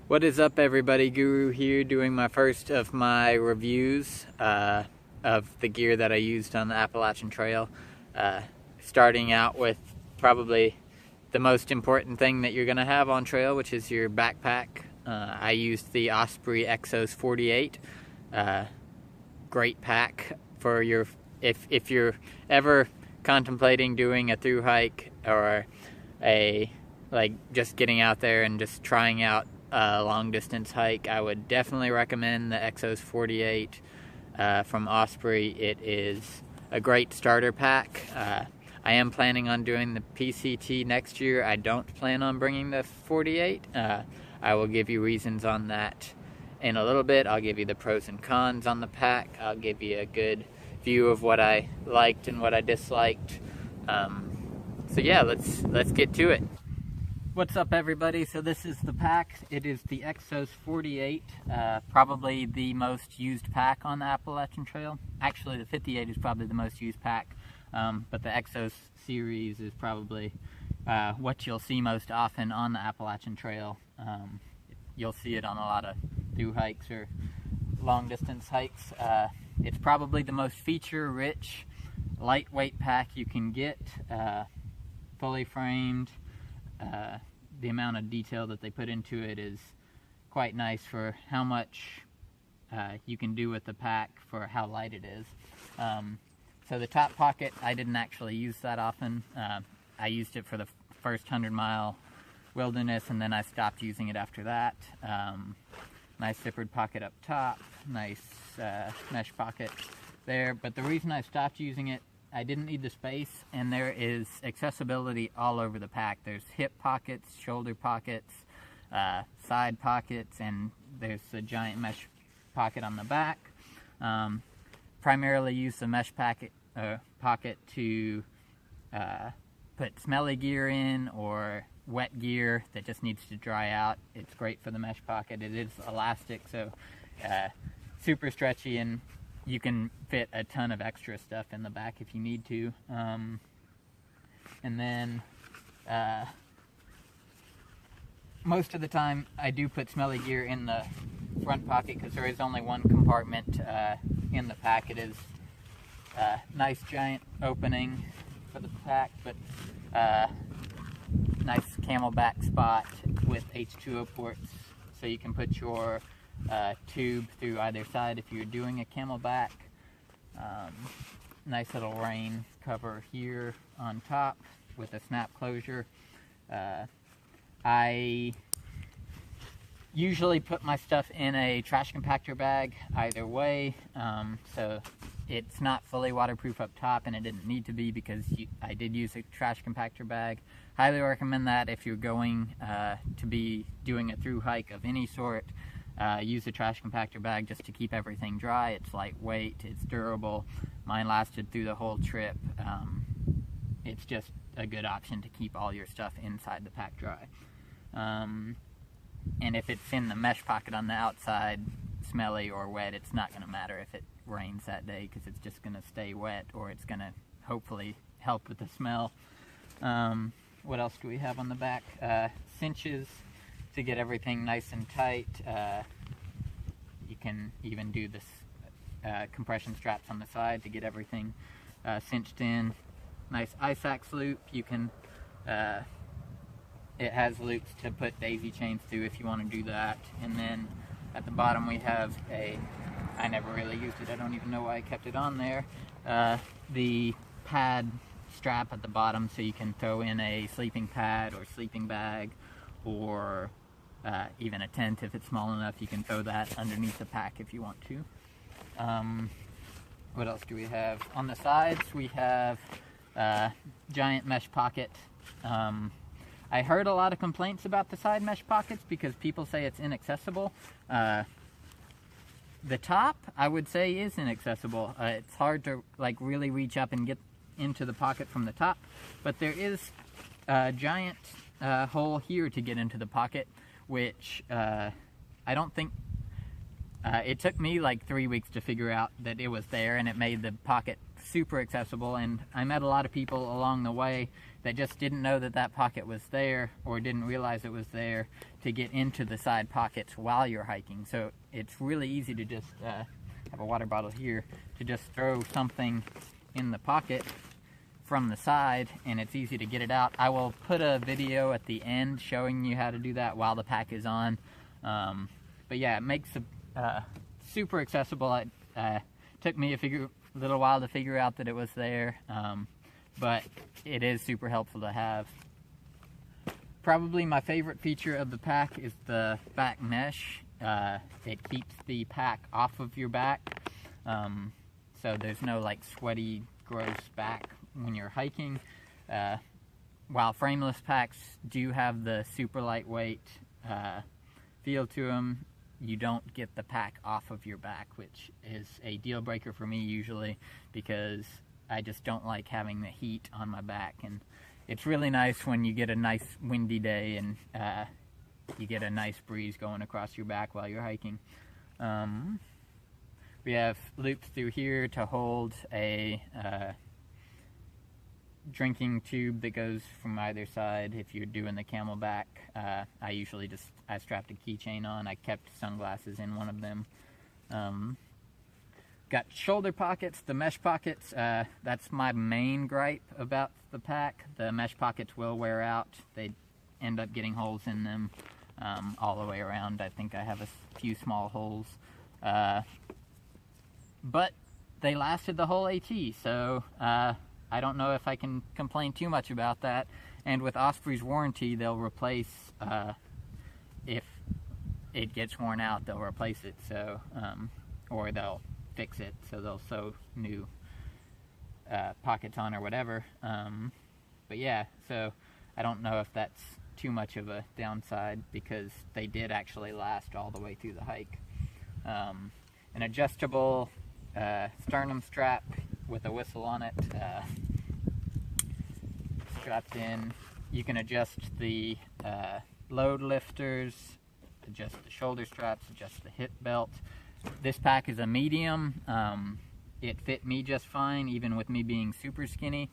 What is up, everybody? Guru here, doing my first of my reviews of the gear that I used on the Appalachian Trail. Starting out with probably the most important thing that you're going to have on trail, which is your backpack. I used the Osprey Exos 48. Great pack for your if you're ever contemplating doing a through hike or just getting out there and just trying out a long distance hike. I would definitely recommend the Exos 48 from Osprey. It is a great starter pack. I am planning on doing the PCT next year. I don't plan on bringing the 48. I will give you reasons on that in a little bit. I'll give you the pros and cons on the pack. I'll give you a good view of what I liked and what I disliked. So yeah, let's get to it. What's up, everybody? So this is the pack. It is the Exos 48, probably the most used pack on the Appalachian Trail. Actually, the 58 is probably the most used pack, but the Exos series is probably what you'll see most often on the Appalachian Trail. You'll see it on a lot of through hikes or long distance hikes. It's probably the most feature-rich, lightweight pack you can get, fully framed. The amount of detail that they put into it is quite nice for how much you can do with the pack for how light it is. So the top pocket, I didn't actually use that often. I used it for the first 100-mile wilderness, and then I stopped using it after that. Nice zippered pocket up top, nice mesh pocket there. But the reason I stopped using it, I didn't need the space, and there is accessibility all over the pack. There's hip pockets, shoulder pockets, side pockets, and there's a giant mesh pocket on the back. Primarily use the mesh pocket to put smelly gear in or wet gear that just needs to dry out. It's great for the mesh pocket. It is elastic, so super stretchy, and you can fit a ton of extra stuff in the back if you need to. And then most of the time I do put smelly gear in the front pocket because there is only one compartment in the pack. It is a nice giant opening for the pack, but nice camelback spot with H2O ports, so you can put your tube through either side if you're doing a camelback. Nice little rain cover here on top with a snap closure. I usually put my stuff in a trash compactor bag either way, so it's not fully waterproof up top, and it didn't need to be because I did use a trash compactor bag. Highly recommend that if you're going to be doing a through hike of any sort. Use a trash compactor bag just to keep everything dry. It's lightweight, it's durable. Mine lasted through the whole trip. It's just a good option to keep all your stuff inside the pack dry. And if it's in the mesh pocket on the outside, smelly or wet, it's not going to matter if it rains that day because it's just going to stay wet, or it's going to hopefully help with the smell. What else do we have on the back? Cinches to get everything nice and tight. You can even do this compression straps on the side to get everything cinched in. Nice ice-axe loop. You can it has loops to put daisy chains through if you want to do that. And then at the bottom we have I never really used it, I don't even know why I kept it on there, the pad strap at the bottom, so you can throw in a sleeping pad or sleeping bag, or even a tent if it's small enough. You can throw that underneath the pack if you want to. What else do we have? On the sides we have giant mesh pocket. I heard a lot of complaints about the side mesh pockets because people say it's inaccessible. The top, I would say, is inaccessible. It's hard to really reach up and get into the pocket from the top, but there is a giant hole here to get into the pocket, which I don't think, it took me 3 weeks to figure out that it was there, and it made the pocket super accessible. And I met a lot of people along the way that just didn't know that that pocket was there, or didn't realize it was there, to get into the side pockets while you're hiking. So it's really easy to just have a water bottle here, to just throw something in the pocket from the side, and it's easy to get it out. I will put a video at the end showing you how to do that while the pack is on. But yeah, it makes it super accessible. It took me a little while to figure out that it was there, but it is super helpful to have. Probably my favorite feature of the pack is the back mesh. It keeps the pack off of your back, so there's no like sweaty, gross back when you're hiking. While frameless packs do have the super lightweight feel to them, you don't get the pack off of your back, which is a deal breaker for me usually, because I just don't like having the heat on my back. And it's really nice when you get a nice windy day and you get a nice breeze going across your back while you're hiking. We have loops through here to hold a drinking tube that goes from either side. If you're doing the camelback, I strapped a keychain on. I kept sunglasses in one of them. Got shoulder pockets, the mesh pockets. That's my main gripe about the pack. The mesh pockets will wear out. They end up getting holes in them all the way around. I think I have a few small holes. But they lasted the whole AT, so I don't know if I can complain too much about that. And with Osprey's warranty, they'll replace, if it gets worn out, they'll replace it, so or they'll fix it, so they'll sew new pockets on or whatever. But yeah, so I don't know if that's too much of a downside, because they did actually last all the way through the hike. An adjustable sternum strap with a whistle on it, strapped in. You can adjust the load lifters, adjust the shoulder straps, adjust the hip belt. This pack is a medium. It fit me just fine, even with me being super skinny,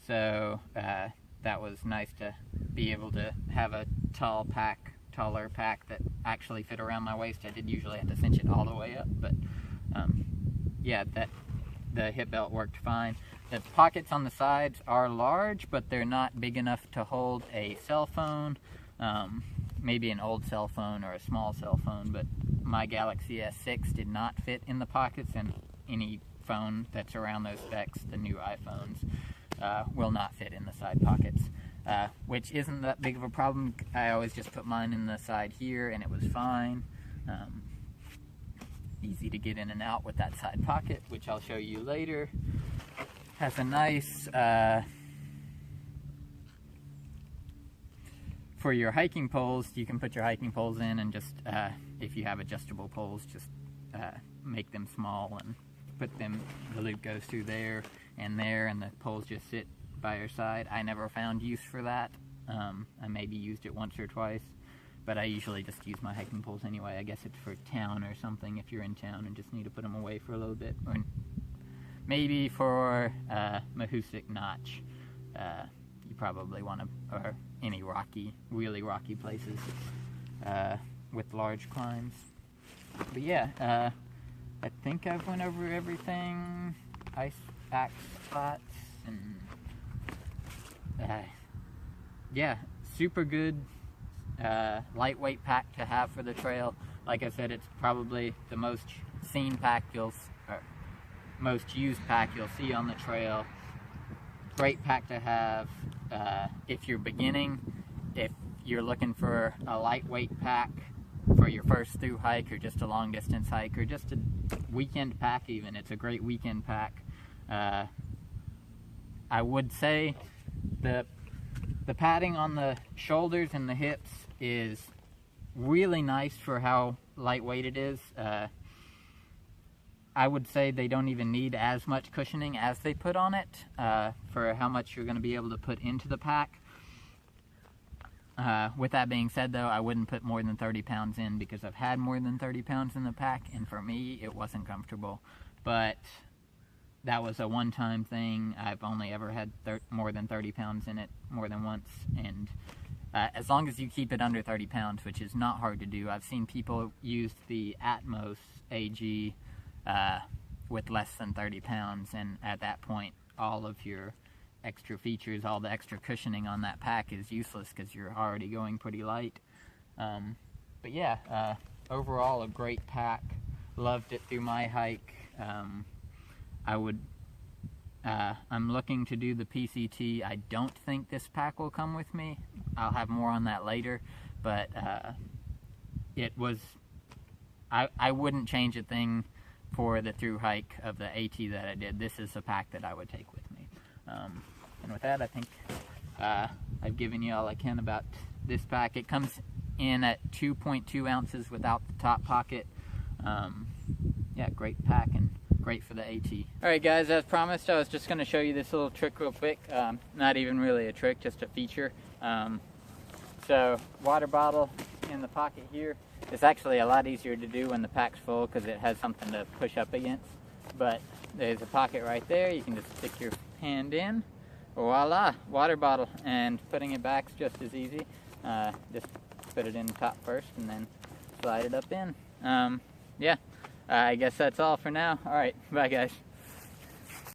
so that was nice to be able to have a taller pack that actually fit around my waist. I did usually have to cinch it all the way up, but yeah, the hip belt worked fine. The pockets on the sides are large, but they're not big enough to hold a cell phone, maybe an old cell phone or a small cell phone, but my Galaxy S6 did not fit in the pockets, and any phone that's around those specs, the new iPhones, will not fit in the side pockets, which isn't that big of a problem. I always just put mine in the side here, and it was fine. Easy to get in and out with that side pocket, which I'll show you later. Has a nice, for your hiking poles, you can put your hiking poles in, and just, if you have adjustable poles, just make them small and put them, the loop goes through there, and the poles just sit by your side. I never found use for that. I maybe used it once or twice, but I usually just use my hiking poles anyway. I guess it's for town or something, if you're in town and just need to put them away for a little bit, or maybe for Mahoosuc Notch. You probably want to, or any really rocky places with large climbs. But yeah, I think I've went over everything. Ice pack spots, and yeah, super good lightweight pack to have for the trail. Like I said, it's probably the most seen pack most used pack you'll see on the trail. Great pack to have if you're beginning, if you're looking for a lightweight pack for your first through hike, or just a long distance hike, or just a weekend pack even. It's a great weekend pack. I would say the padding on the shoulders and the hips is really nice for how lightweight it is. I would say they don't even need as much cushioning as they put on it for how much you're going to be able to put into the pack. With that being said, though, I wouldn't put more than 30 pounds in, because I've had more than 30 pounds in the pack, and for me, it wasn't comfortable. But that was a one-time thing. I've only ever had more than 30 pounds in it more than once, and as long as you keep it under 30 pounds, which is not hard to do. I've seen people use the Atmos AG with less than 30 pounds, and at that point all of your extra features, all the extra cushioning on that pack is useless because you're already going pretty light. But yeah, overall a great pack. Loved it through my hike. I'm looking to do the PCT. I don't think this pack will come with me. I'll have more on that later, but I wouldn't change a thing for the through hike of the AT that I did. This is a pack that I would take with me. And with that, I think I've given you all I can about this pack. It comes in at 2.2 ounces without the top pocket. Yeah, great pack and great for the AT. Alright guys, as promised, I was just going to show you this little trick real quick. Not even really a trick, just a feature. So, water bottle in the pocket here. It's actually a lot easier to do when the pack's full because it has something to push up against. But there's a pocket right there. You can just stick your hand in. Voila, water bottle. And putting it back's just as easy. Just put it in the top first and then slide it up in. Yeah. I guess that's all for now. Alright, bye guys.